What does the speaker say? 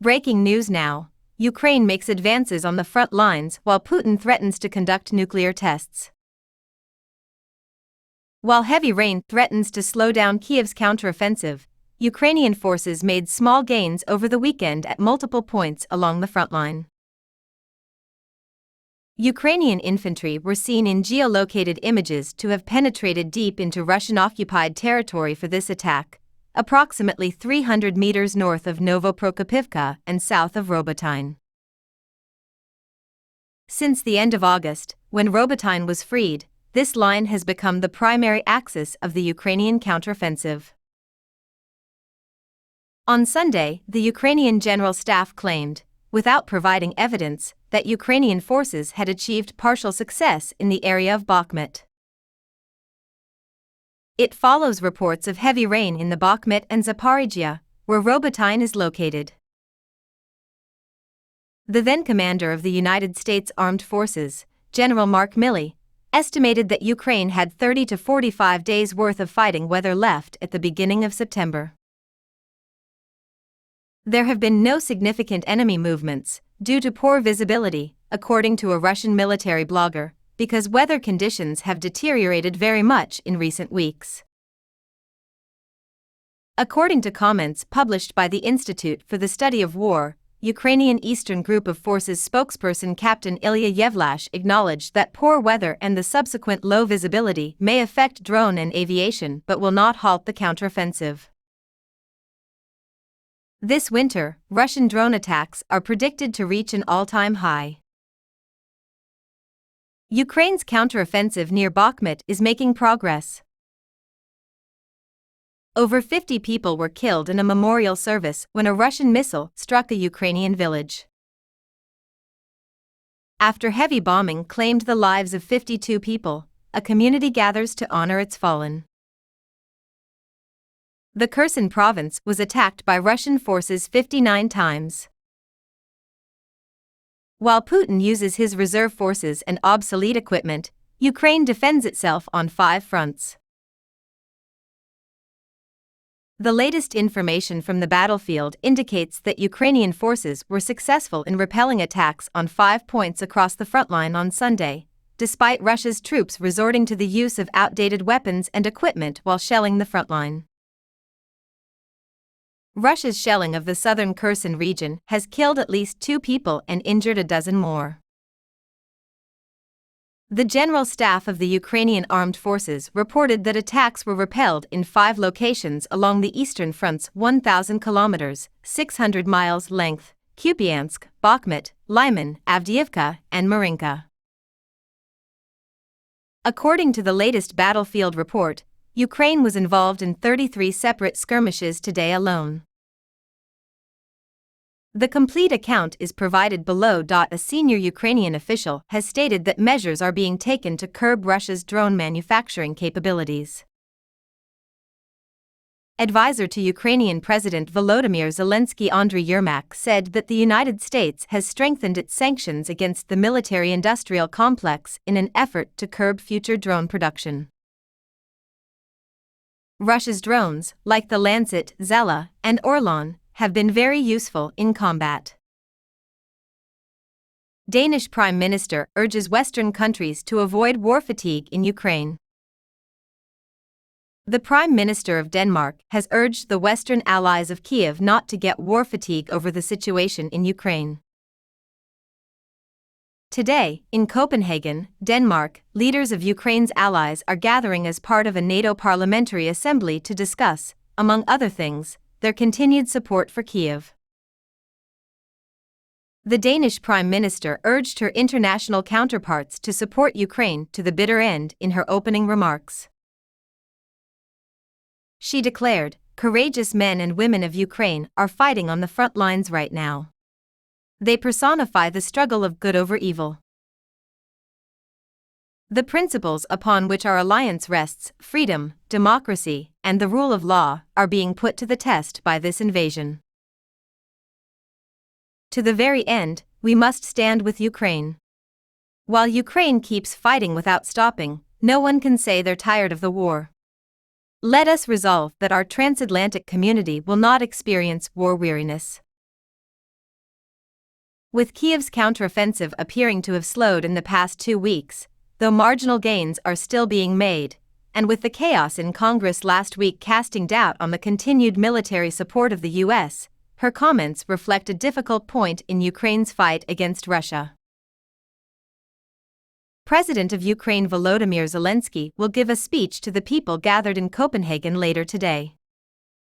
Breaking news now. Ukraine makes advances on the front lines while Putin threatens to conduct nuclear tests. While heavy rain threatens to slow down Kiev's counteroffensive, Ukrainian forces made small gains over the weekend at multiple points along the front line. Ukrainian infantry were seen in geolocated images to have penetrated deep into Russian-occupied territory for this attack, approximately 300 meters north of Novoprokopivka and south of Robotyne. Since the end of August, when Robotyne was freed, this line has become the primary axis of the Ukrainian counteroffensive. On Sunday, the Ukrainian General Staff claimed, without providing evidence, that Ukrainian forces had achieved partial success in the area of Bakhmut. It follows reports of heavy rain in the Bakhmut and Zaporizhia, where Robotyne is located. The then commander of the United States Armed Forces, General Mark Milley, estimated that Ukraine had 30 to 45 days' worth of fighting weather left at the beginning of September. There have been no significant enemy movements, due to poor visibility, according to a Russian military blogger, because weather conditions have deteriorated very much in recent weeks. According to comments published by the Institute for the Study of War, Ukrainian Eastern Group of Forces spokesperson Captain Ilya Yevlash acknowledged that poor weather and the subsequent low visibility may affect drone and aviation but will not halt the counteroffensive. This winter, Russian drone attacks are predicted to reach an all-time high. Ukraine's counteroffensive near Bakhmut is making progress. Over 50 people were killed in a memorial service when a Russian missile struck a Ukrainian village. After heavy bombing claimed the lives of 52 people, a community gathers to honor its fallen. The Kherson province was attacked by Russian forces 59 times. While Putin uses his reserve forces and obsolete equipment, Ukraine defends itself on 5 fronts. The latest information from the battlefield indicates that Ukrainian forces were successful in repelling attacks on 5 points across the front line on Sunday, despite Russia's troops resorting to the use of outdated weapons and equipment while shelling the front line. Russia's shelling of the southern Kherson region has killed at least 2 people and injured a dozen more. The General Staff of the Ukrainian Armed Forces reported that attacks were repelled in 5 locations along the eastern front's 1,000 kilometers, 600 miles length: Kupiansk, Bakhmut, Lyman, Avdiivka, and Marinka. According to the latest battlefield report, Ukraine was involved in 33 separate skirmishes today alone. The complete account is provided below. A senior Ukrainian official has stated that measures are being taken to curb Russia's drone manufacturing capabilities. Advisor to Ukrainian President Volodymyr Zelensky Andriy Yermak said that the United States has strengthened its sanctions against the military-industrial complex in an effort to curb future drone production. Russia's drones, like the Lancet, Zela, and Orlan, have been very useful in combat. Danish Prime Minister urges Western countries to avoid war fatigue in Ukraine. The Prime Minister of Denmark has urged the Western allies of Kiev not to get war fatigue over the situation in Ukraine. Today, in Copenhagen, Denmark, leaders of Ukraine's allies are gathering as part of a NATO Parliamentary Assembly to discuss, among other things, their continued support for Kiev. The Danish Prime Minister urged her international counterparts to support Ukraine to the bitter end in her opening remarks. She declared, "Courageous men and women of Ukraine are fighting on the front lines right now. They personify the struggle of good over evil. The principles upon which our alliance rests, freedom, democracy, and the rule of law, are being put to the test by this invasion. To the very end, we must stand with Ukraine. While Ukraine keeps fighting without stopping, no one can say they're tired of the war. Let us resolve that our transatlantic community will not experience war weariness." With Kyiv's counteroffensive appearing to have slowed in the past 2 weeks, though marginal gains are still being made, and with the chaos in Congress last week casting doubt on the continued military support of the U.S., her comments reflect a difficult point in Ukraine's fight against Russia. President of Ukraine Volodymyr Zelensky will give a speech to the people gathered in Copenhagen later today.